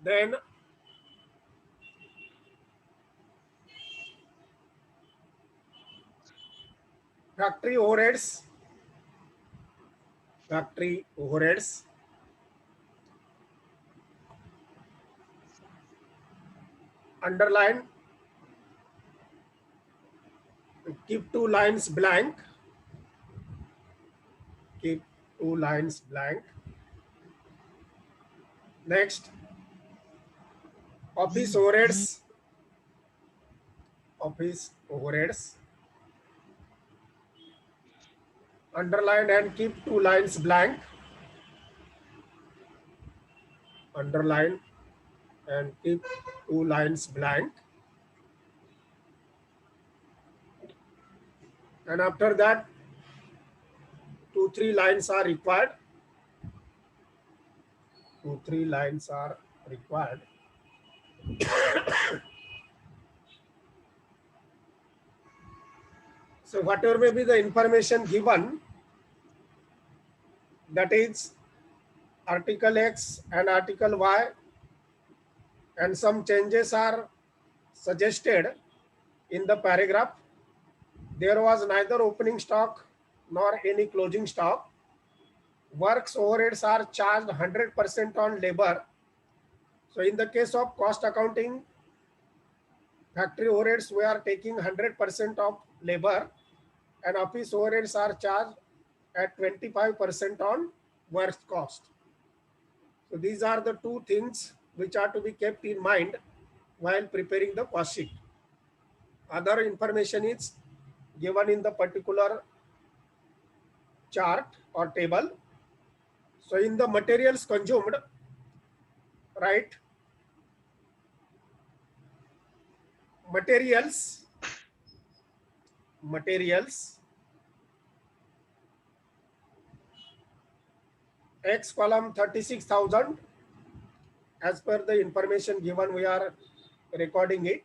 Then factory overheads, factory overheads, underline, keep two lines blank, keep two lines blank. Next, office overheads, office overheads, underline and keep two lines blank, underline and keep two lines blank. And after that, 2-3 lines are required. 2-3 lines are required. So whatever may be the information given, that is article X and article Y, and some changes are suggested in the paragraph. There was neither opening stock nor any closing stock. Works overheads are charged 100% on labor. So in the case of cost accounting, factory overheads, we are taking 100% of labor, and office overheads are charged at 25% on works cost. So these are the two things which are to be kept in mind while preparing the cost sheet. Other information is given in the particular chart or table. So in the materials consumed, right, materials X column 36,000. As per the information given, we are recording it.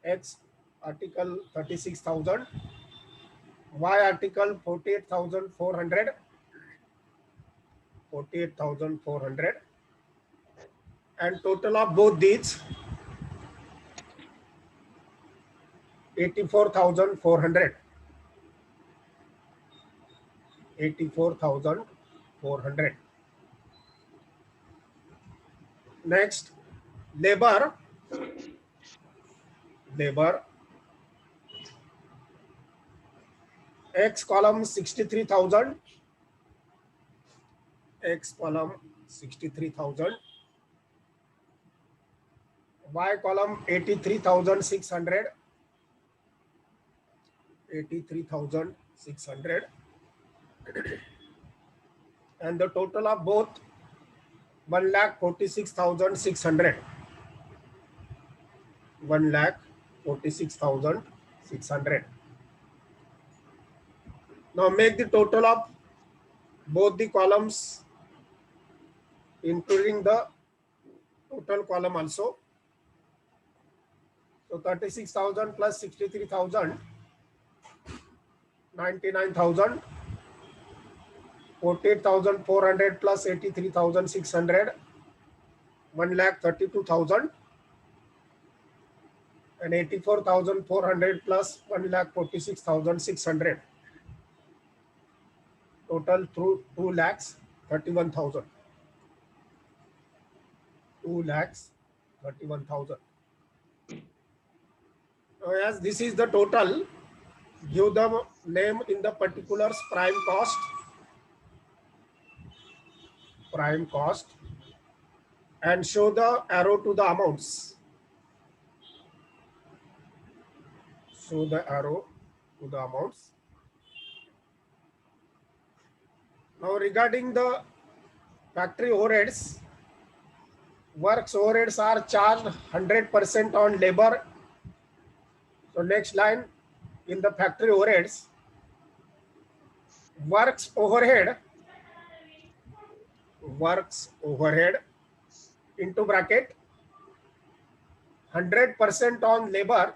X article 36,000, Y article 48,400, 48,400, and total of both these 84,400. 84,400. Next, labor X column 63,000, X column 63,000, Y column 83,600, 83,600, and the total of both 1,46,600, 1,46,600. Now make the total of both the columns, including the total column also. So 36,000 plus 63,000, 99,000, 48,400 plus 83,600, 1,32,000, and 84,400 plus 1,46,600. Total through 2,31,000. 2,31,000. As this is the total, give the name in the particulars prime cost, and show the arrow to the amounts. Show the arrow to the amounts. Now regarding the factory overheads, works overheads are charged 100% on labor. So next line in the factory overheads, works overhead into bracket 100% on labor,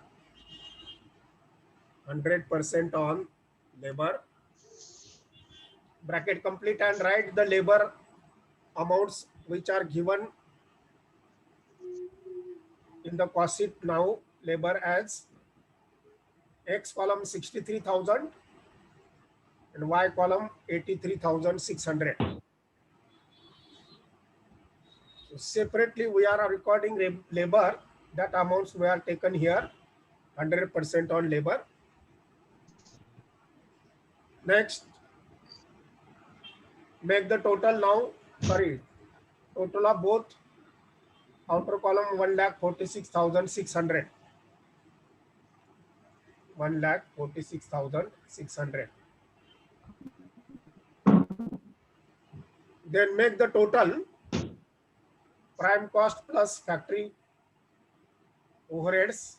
100% on labor, bracket complete, and write the labor amounts which are given in the cost sheet now labor as X column 63,000 and Y column 83,600. So separately we are recording labor, that amounts we are taken here 100% on labor. Next, make the total now, total of both outer column 1,46,600. 1,46,600. Then make the total prime cost plus factory overheads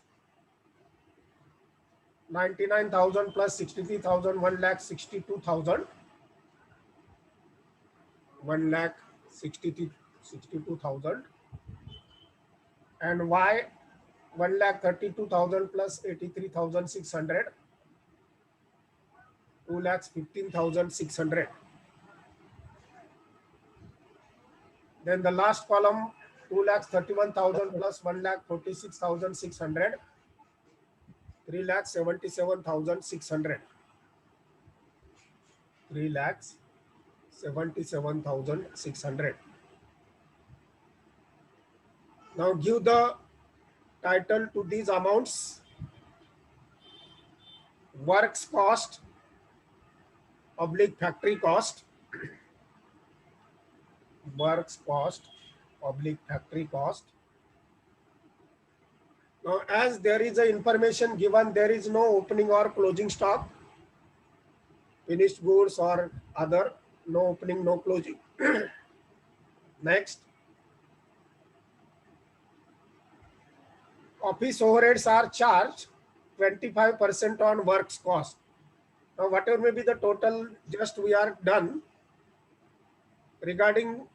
99,000 plus 63,000, 1,62,000. 1,62,000 and Y 1,32,000 plus 83,600, 2,15,600. Then the last column 2,31,000 plus 1,46,600, 3,77,600. 3,77,600. Now give the title to these amounts: works cost oblique factory cost, works cost oblique factory cost. Now as there is a information given, there is no opening or closing stock, finished goods or other, no opening, no closing. Next, office overheads are charged 25% on works cost. Now whatever may be the total, just we are done regarding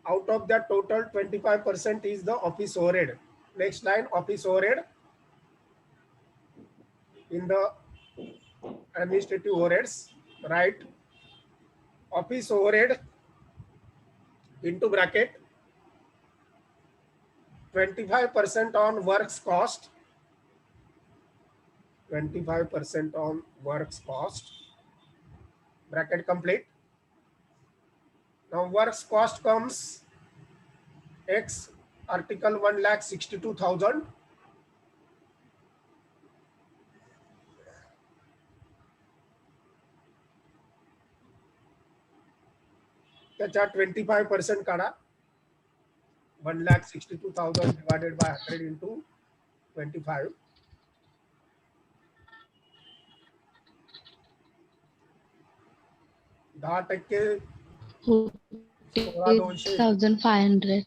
out of that total 25% is the office overhead. Next line, office overhead in the administrative overheads, right? Office overhead into bracket 25% on works cost, 25% on works cost, bracket complete. Now works cost comes X article 1,62,000 त्याचा 25% काढा. 1,62,000 divided by 100 into 25. दहा टक्के 40,500.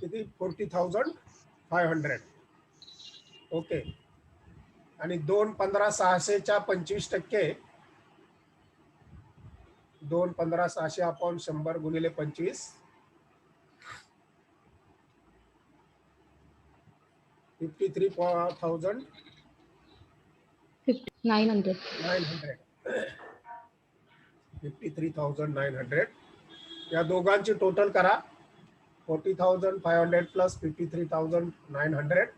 किती 40,500. Okay. आणि 2,15,600च्या 25%, 2,15,600 upon 100 गुणिले 25, 53,900. 53,900. या दोघांची total करा. 40,500 plus 53,900,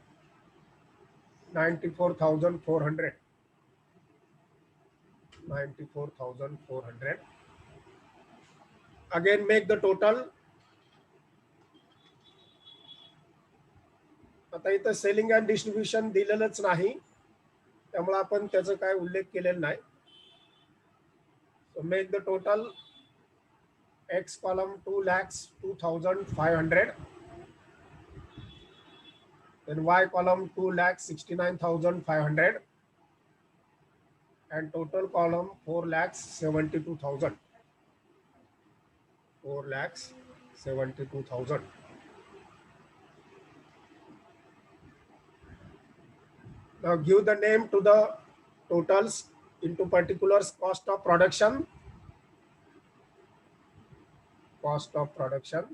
94,400. 94,400. Again make the total. आता इथं सेलिंग अँड डिस्ट्रीब्युशन दिलेलंच नाही, त्यामुळे आपण त्याचा काय उल्लेख केलेला नाही. So make the total X column 2,02,500, then Y column 2,69,500, and total column 4,72,000. 4,72,000. Now give the name to the totals into particulars: cost of production, cost of production.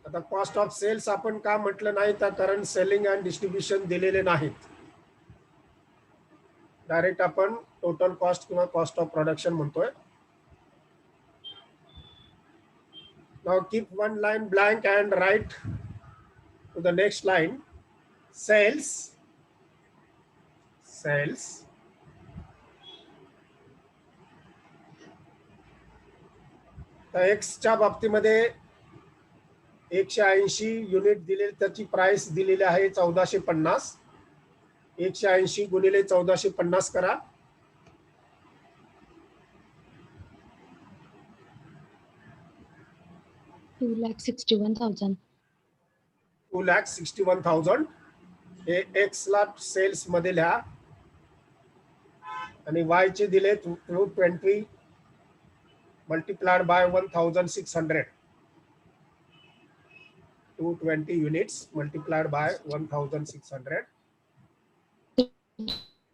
आता कॉस्ट ऑफ सेल्स आपण का म्हटलं नाही, तर कारण सेलिंग अँड डिस्ट्रीब्युशन दिलेले नाहीत. Direct आपण टोटल कॉस्ट किंवा कॉस्ट ऑफ प्रोडक्शन म्हणतोय. Now keep one line blank and write to the next line. Sales. तर एक्सच्या बाबतीमध्ये 180 युनिट दिले, त्याची प्राइस दिलेली आहे 1450. 180 गुणिले 1450 करा. $2,61,000. 2,61,000 हे एक्स ला सेल्स मध्ये लिहा आणि वाय चे दिले 220 multiplied by 1,600. 220 units multiplied by 1,600.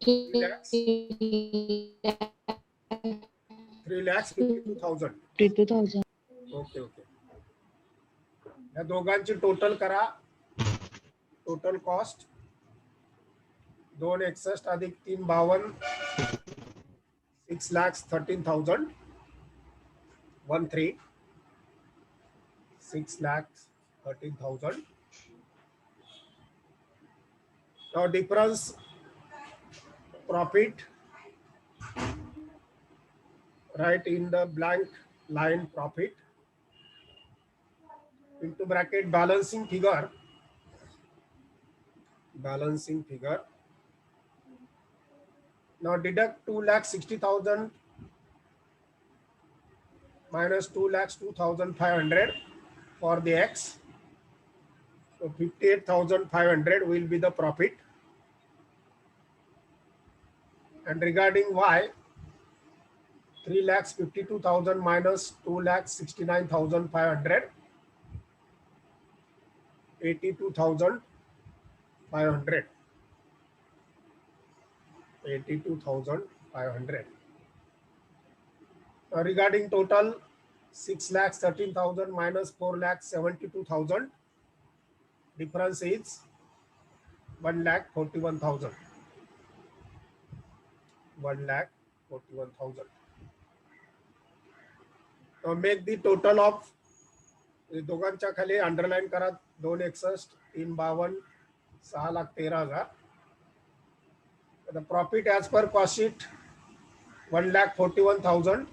3,52,000. 52,000. Okay. या दोघांची टोटल करा. टोटल कॉस्ट 261 अधिक 352 6,13,000. 6,13,000. Now difference profit, write in the blank line profit into bracket balancing figure. Now deduct 2,60,000 minus 2,02,500 for the X. So 58,500 will be the profit. And regarding Y, 3,52,000 minus 2,69,500, 82,500. 82,500. Regarding total, 6,13,000 minus 4,72,000. Difference is 1,41,000. 1,41,000. Now make the total of दोघांच्या खाली underline करा. 261 352 6,13,000. The profit as per cost sheet 1,41,000.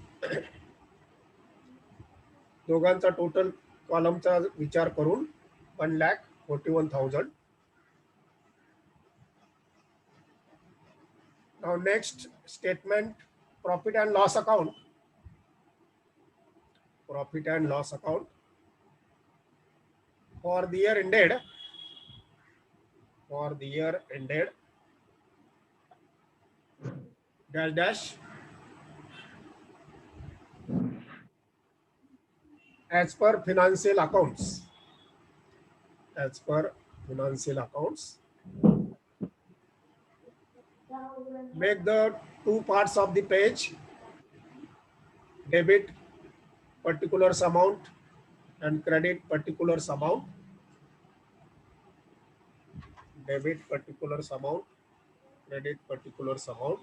दोघांचा total कॉलमचा विचार करून 1,41,000. Now next statement, profit and loss account. Profit and loss account for the year ended. Dash as per financial accounts. Make the two parts of the page. Debit particular amount and credit particular amount. Debit particular amount, credit particular amount.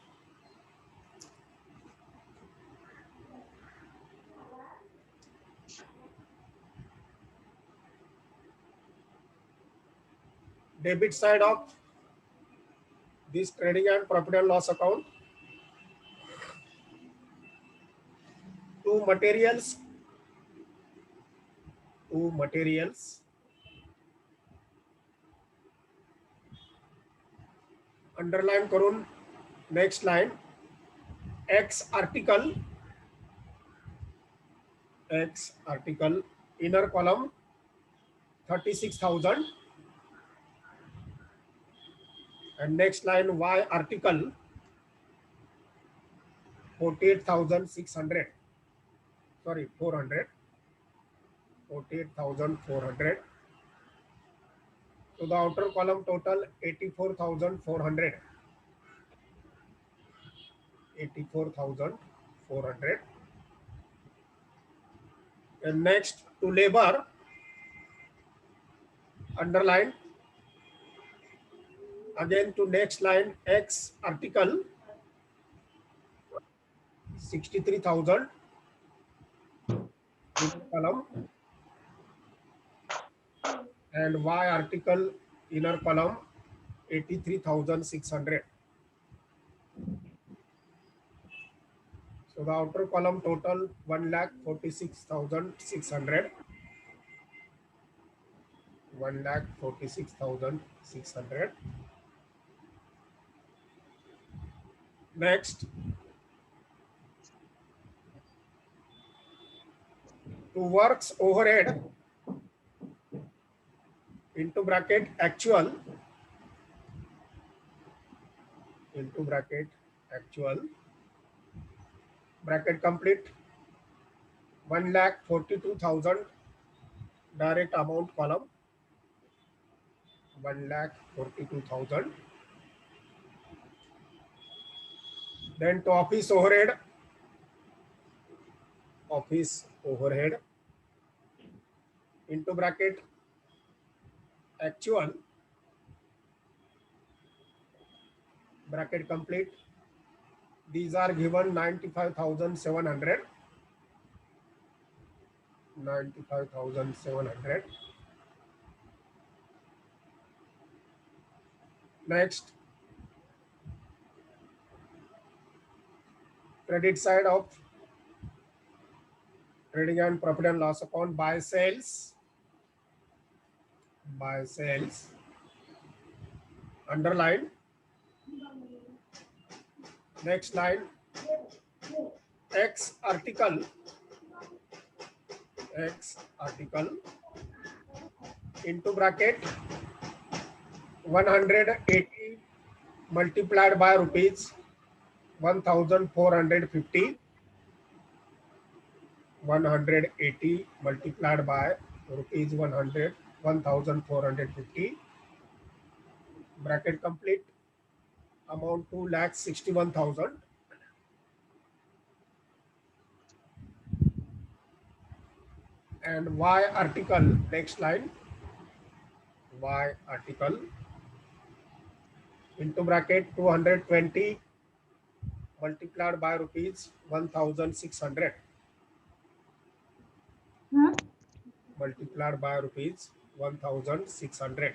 Debit side of this trading and profit and loss account. Two materials. Underline करून next line. X article. Inner column 36,000. And next line Y article 48,600. Sorry, 400. 48,400. So the outer column total 84,400. 84,400. And next to labor, underline again to next line X article 63,000. Column and Y article inner column 83,600. So the outer column total 1,46,600. 1,46,600. Next, to works overhead into bracket actual bracket complete 1,42,000 direct amount column 1,42,000. Then to office overhead into bracket actual bracket complete. These are given 95,700. 95,700. Next, credit side of trading and profit and loss account by sales underline. Next line, X article into bracket 180 multiplied by rupees 1,450. 180 multiplied by rupees 1,450. Bracket complete. Amount 2,61,000. And Y article, next line, Y article into bracket 220 multiplied by rupees 1,600. Multiplied by rupees 1,600.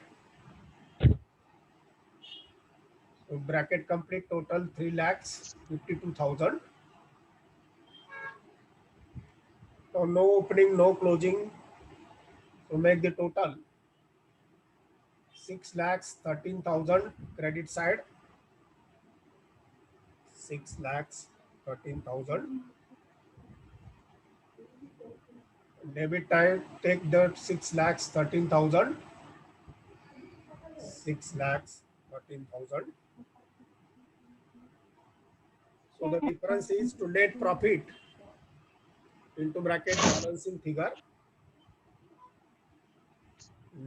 So bracket complete, total 3,52,000. So no opening, no closing. So make the total 6,13,000 credit side. 6,13,000. Debit time, take the 6,13,000. 6,13,000. So the difference is to net profit into bracket balancing figure.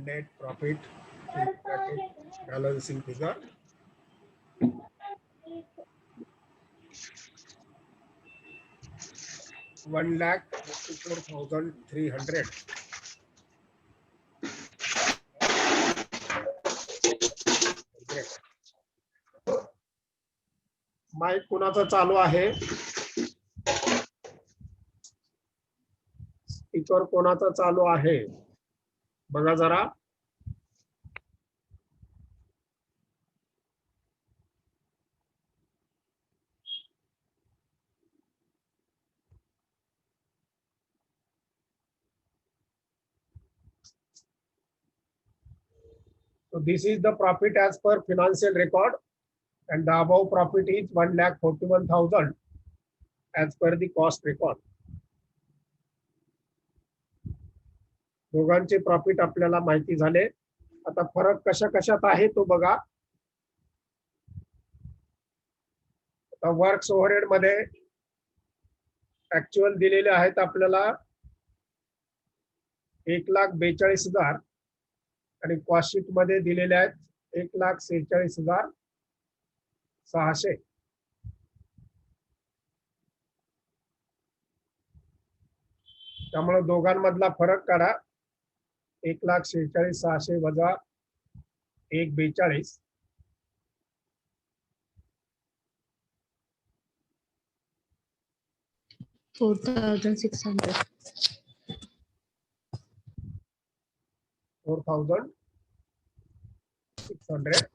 Net profit into bracket balancing figure. $1,54,300. Mike कुणाचा चालू आहे? Speaker कोणाचा चालू आहे? बघा जरा. So this is the profit as per financial record, and the above profit is 1,41,000 as per the cost record. दोघांचे profit आपल्याला माहिती झाले. आता फरक कशा कशात आहे तो बघा. आता वर्क्स ओव्हरहेड मध्ये ऍक्च्युअल दिलेले आहेत आपल्याला 1,42,000 आणि कॉस्ट शीट मध्ये दिलेले आहेत 1,46,600. त्यामुळे दोघांमधला फरक काढा. 1,46,600 वजा 1,42. 4,600. 4,600. 600.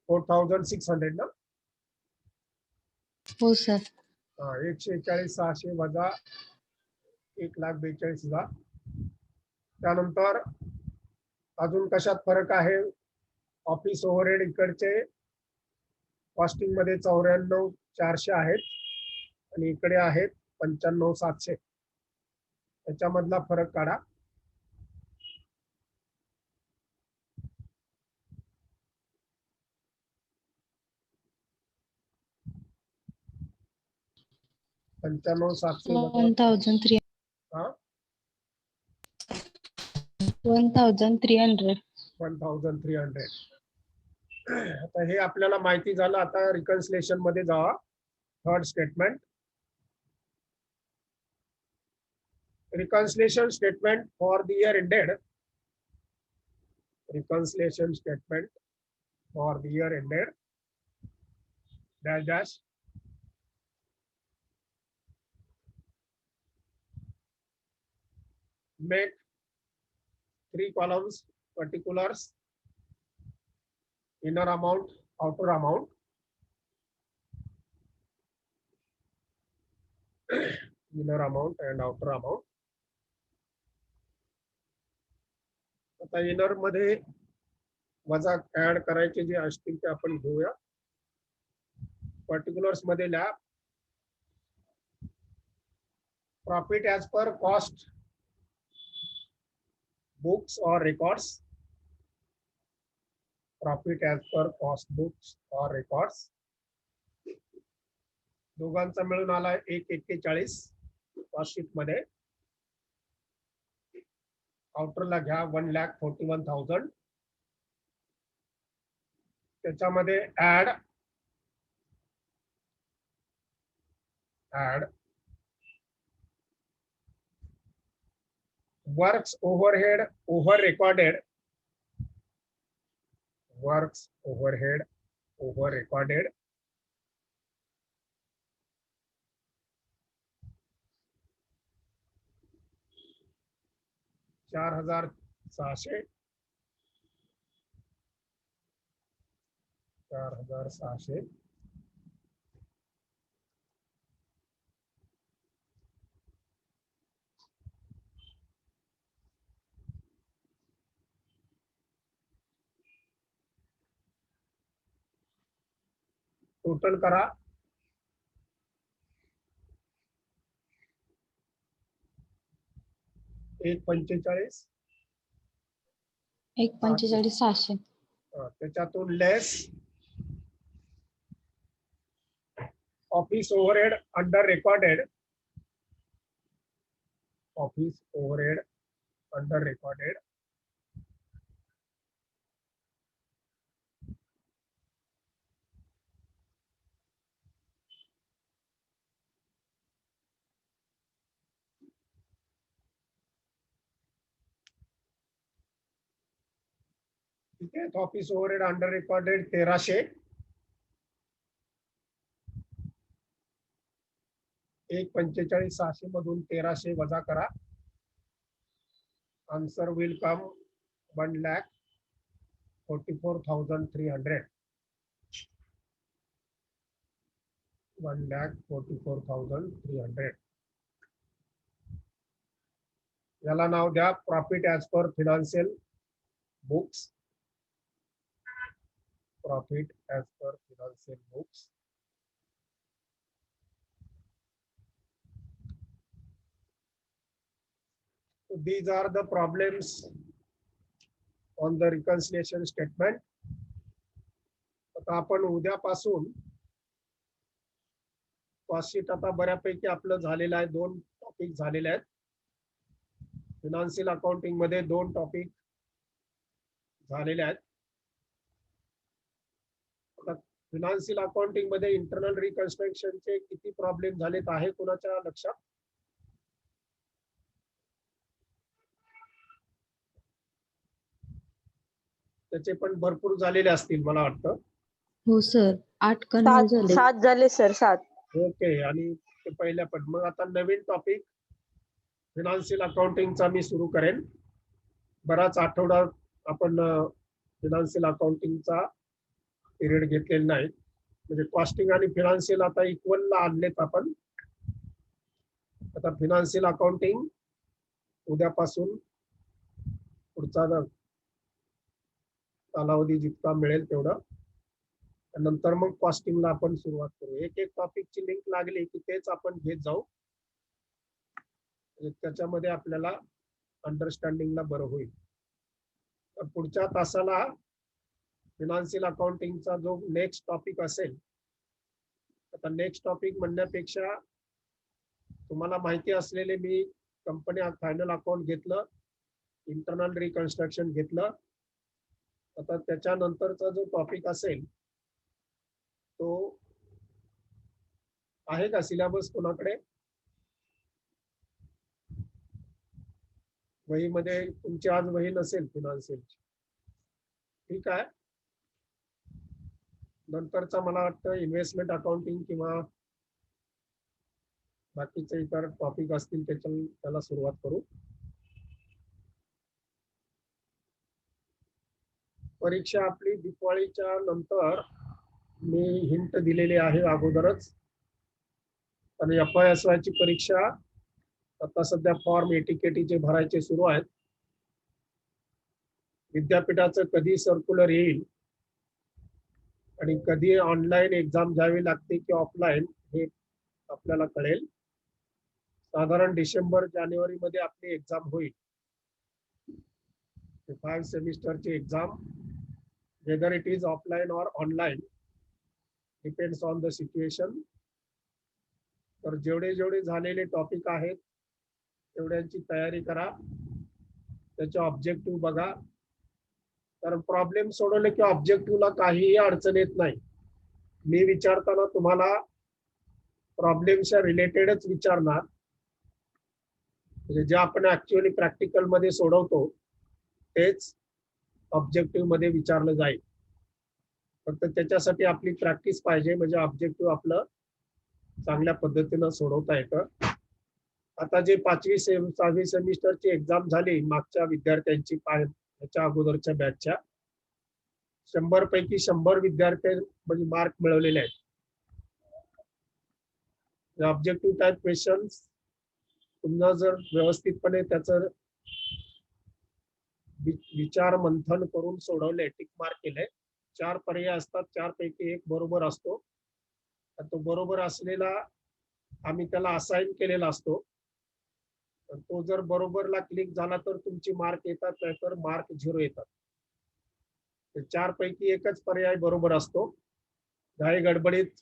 4,600 ना. हो सर. 141,600 वजा 1,42,000. त्यानंतर अजून कशात फरक आहे? ऑफिस ओव्हरहेड इकडचे कॉस्टिंग मध्ये 94,400 आहेत आणि इकडे आहेत 95,700. त्याच्यामधला फरक काढा. पंच्याण्णव 700 वजा 1,300. हा 1,300. 1,300. आता हे आपल्याला माहिती झालं. आता रिकन्सिलेशन मध्ये जावा. Third statement. Reconciliation statement for the year ended. Reconciliation statement for the year ended. Dash dash. Make 3 columns: particulars, inner amount, outer amount. Inner amount and outer amount. आता इनर मध्ये वजा ऍड करायचे जे असतील ते आपण घेऊया. पर्टिक्युलर्स मध्ये लिहा profit as per cost books और records. Profit as per cost books और रेकॉर्ड्स. दोघांचा मिळून आला 1,41 कॉस्ट शीट मध्ये. आउटरला घ्या 1,41,000. त्याच्यामध्ये add works overhead over recorded. Works overhead over recorded. $4,600. 4,600. Total करा. 1,45. 1,45,600. त्याच्यातून less office overhead under recorded. Office overhead under recorded. ठीक आहे. Office overhead under recorded 1,300. 1,45,600 मधून 1,300 वजा करा. Answer will come 1,44,300. 1,44,300. याला नाव द्या प्रॉफिट ऍज पर फिनान्शियल बुक्स. प्रॉफिट ऍज पर financial books. So these are the problems on the reconciliation statement. आता आपण उद्यापासून कॉस्ट शीट आता बऱ्यापैकी आपलं झालेलं आहे. 2 टॉपिक झालेले आहेत. फिनान्शियल अकाउंटिंग मध्ये 2 टॉपिक झालेले आहेत. आता फिनान्शियल अकाउंटिंग मध्ये इंटरनल रिकन्स्ट्रक्शनचे किती प्रॉब्लेम झालेत आहे कोणाच्या लक्षात? त्याचे पण भरपूर झालेले असतील मला वाटतं. हो सर 8 कर्नल झाले. 7 झाले सर 7. ओके. आणि ते पहिल्या पण मग आता नवीन टॉपिक फिनान्शियल अकाउंटिंगचा मी सुरू करेन. बराच आठवडा आपण फिनान्शियल अकाउंटिंगचा पिरियड घेतलेला नाही. म्हणजे कॉस्टिंग आणि फिनान्शियल आता इक्वलला आणलेत आपण. आता फिनान्शियल अकाउंटिंग उद्यापासून पुढचा कालावधी जितका मिळेल तेवढं, नंतर मग कॉस्टिंगला आपण सुरुवात करू. एक एक टॉपिकची लिंक लागली की तेच आपण घेत जाऊ. त्याच्यामध्ये आपल्याला अंडरस्टँडिंगला बरं होईल. तर पुढच्या तासाला फिनान्शियल अकाउंटिंगचा जो नेक्स्ट टॉपिक असेल, आता नेक्स्ट टॉपिक म्हणण्यापेक्षा तुम्हाला माहिती असलेले मी कंपनी फायनल अकाउंट घेतलं, इंटरनल रिकन्स्ट्रक्शन घेतलं. आता त्याच्यानंतरचा जो टॉपिक असेल तो आहे का सिलेबस कोणाकडे? वहीमध्ये तुमची आज वही नसेल फिनान्शियलची. ठीक आहे. नंतरचा मला वाटतं इन्व्हेस्टमेंट अकाउंटिंग किंवा बाकीचे इतर टॉपिक असतील त्याला सुरुवात करू. परीक्षा आपली दिवाळीच्या नंतर मी हिंट दिलेली आहे अगोदरच. आणि FYSY ची परीक्षा आता सध्या फॉर्म एटीकेटीचे भरायचे सुरू आहेत. विद्यापीठाचं कधी सर्क्युलर येईल आणि कधी ऑनलाईन एक्झाम घ्यावी लागते की ऑफलाईन हे आपल्याला कळेल. साधारण डिसेंबर जानेवारी मध्ये आपली एक्झाम होईल. 5 सेमिस्टरची exam, whether it is offline or online, depends on the situation. तर जेवढे झालेले टॉपिक आहेत तेवढ्यांची तयारी करा. त्याचे ऑब्जेक्टिव्ह बघा. कारण प्रॉब्लेम सोडवले की ऑब्जेक्टिव्हला काहीही अडचण येत नाही. मी विचारताना तुम्हाला प्रॉब्लेमच्या रिलेटेडच विचारणार, म्हणजे जे आपण ऍक्च्युअली प्रॅक्टिकल मध्ये सोडवतो तेच ऑब्जेक्टिव्ह मध्ये विचारलं जाईल. फक्त त्याच्यासाठी आपली प्रॅक्टिस पाहिजे, म्हणजे ऑब्जेक्टिव्ह आपलं चांगल्या पद्धतीनं सोडवता येतं. आता जे 5वी 6वी सेमिस्टरची एक्झाम झाली मागच्या विद्यार्थ्यांची, त्याच्या अगोदरच्या बॅचच्या, 100 पैकी 100 विद्यार्थी म्हणजे मार्क मिळवलेले आहेत. ऑब्जेक्टिव्ह टाइप क्वेश्चन्स तुम्हाला जर व्यवस्थितपणे त्याचं विचार मंथन करून सोडवले, टिक मार्क केले, 4 पर्याय असतात, 4 पैकी 1 बरोबर असतो. तो बरोबर असलेला आम्ही त्याला असाइन केलेला असतो. तो जर बरोबरला क्लिक झाला तर तुमची मार्क येतात, नाहीतर मार्क 0 येतात. 4 पैकी 1च पर्याय बरोबर असतो. घाई गडबडीत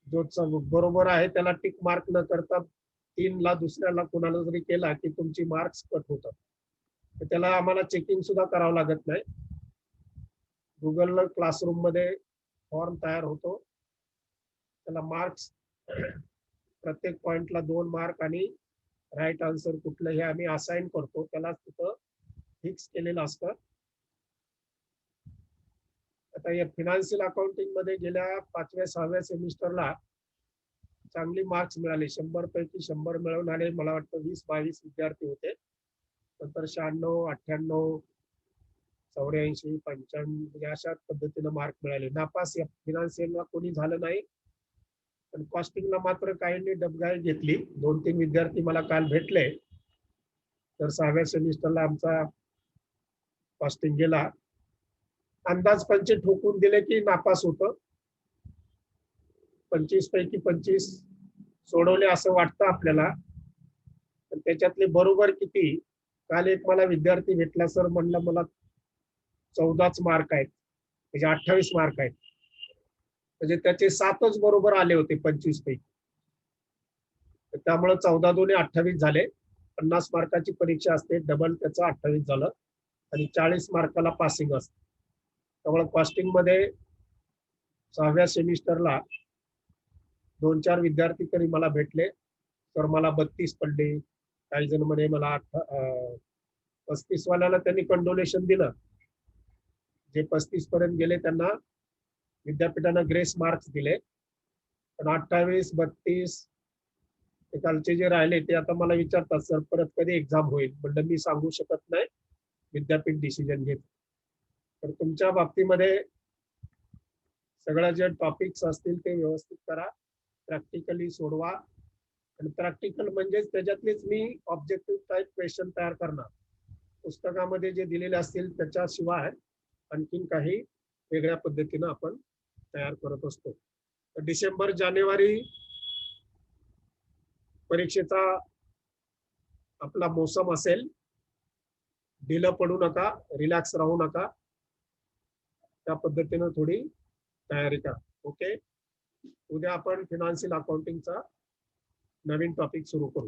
जो बरोबर आहे त्याला टिक मार्क न करता 3ला दुसऱ्याला कोणाला जरी केला की तुमची मार्क्स कट होतात. त्याला आम्हाला चेकिंग सुद्धा करावं लागत नाही. गुगल क्लासरूम मध्ये फॉर्म तयार होतो, त्याला मार्क्स प्रत्येक पॉइंटला 2 मार्क आणि राईट आन्सर कुठलं हे आम्ही असाइन करतो, त्याला तिथं फिक्स केलेलं असतं. आता या फिनान्शियल अकाउंटिंग मध्ये गेल्या 5व्या 6व्या सेमिस्टरला चांगली मार्क्स मिळाले. 100 पैकी 100 मिळवणारे मला वाटतं 20-22 विद्यार्थी होते. नंतर 96, 98, 84, 95 अशा पद्धतीनं मार्क मिळाले. नापास या फिनान्शियलला कोणी झालं नाही, पण कॉस्टिंगला मात्र काहींनी डबघाई घेतली. 2-3 विद्यार्थी मला काल भेटले. तर 6व्या सेमिस्टरला आमचा कॉस्टिंग गेला. अंदाज पंचे ठोकून दिले की नापास होतं. 25 पैकी 25 सोडवले असं वाटतं आपल्याला, पण त्याच्यातले बरोबर किती? काल एक मला विद्यार्थी भेटला, सर म्हणलं मला 14च मार्क आहेत, म्हणजे 28 मार्क आहेत. म्हणजे त्याचे 7च बरोबर आले होते 25 पैकी. त्यामुळे 14 दुणे 28 झाले. 50 मार्काची परीक्षा असते, डबल त्याचं 28 झालं आणि 40 मार्काला पासिंग असतं. त्यामुळे कॉस्टिंग मध्ये 6व्या सेमिस्टरला 2-4 विद्यार्थी तरी मला भेटले. तर मला 32 पडले, काही जण म्हणे मला 35 वाल्याला त्यांनी कंडोलेशन दिलं. जे 35 पर्यंत गेले त्यांना विद्यापीठानं ग्रेस मार्क्स दिले, पण 28, 32 कालचे जे राहिले ते आता मला विचारतात सर परत कधी एक्झाम होईल. म्हणलं मी सांगू शकत नाही, विद्यापीठ डिसिजन घेत. तर तुमच्या बाबतीमध्ये सगळ्या जे टॉपिक्स असतील ते व्यवस्थित करा, प्रॅक्टिकली सोडवा. आणि प्रॅक्टिकल म्हणजेच त्याच्यातलेच मी ऑब्जेक्टिव्ह टाईप क्वेश्चन तयार करणार. पुस्तकामध्ये जे दिलेले असतील त्याच्याशिवाय आणखीन काही वेगळ्या पद्धतीनं आपण तयार करत असतो. तर डिसेंबर जानेवारी परीक्षेचा आपला मोसम असेल. ढिलं पडू नका, रिलॅक्स राहू नका, त्या पद्धतीनं थोडी तयारी करा. ओके, उद्या आपण फिनान्शियल अकाउंटिंगचा नवीन टॉपिक सुरू करू.